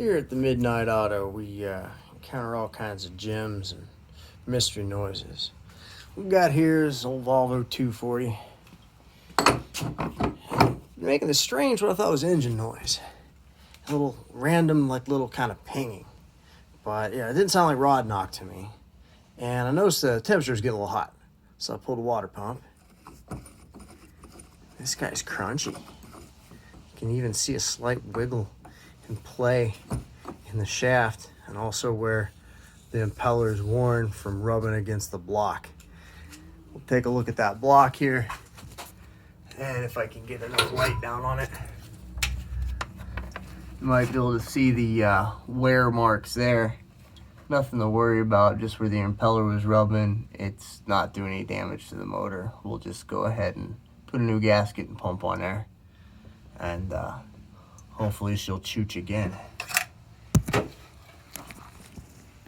Here at the Midnight Auto, we encounter all kinds of gems and mystery noises. What we got here is old Volvo 240. Making this strange, what I thought was engine noise. A little random, like little kind of pinging. But yeah, it didn't sound like rod knock to me. And I noticed the temperature was getting a little hot. So I pulled a water pump. This guy's crunchy. You can even see a slight wiggle and play in the shaft, and also where the impeller is worn from rubbing against the block. We'll take a look at that block here, and if I can get enough light down on it, you might be able to see the wear marks there. Nothing to worry about, just where the impeller was rubbing. It's not doing any damage to the motor. We'll just go ahead and put a new gasket and pump on there, and hopefully she'll chooch again.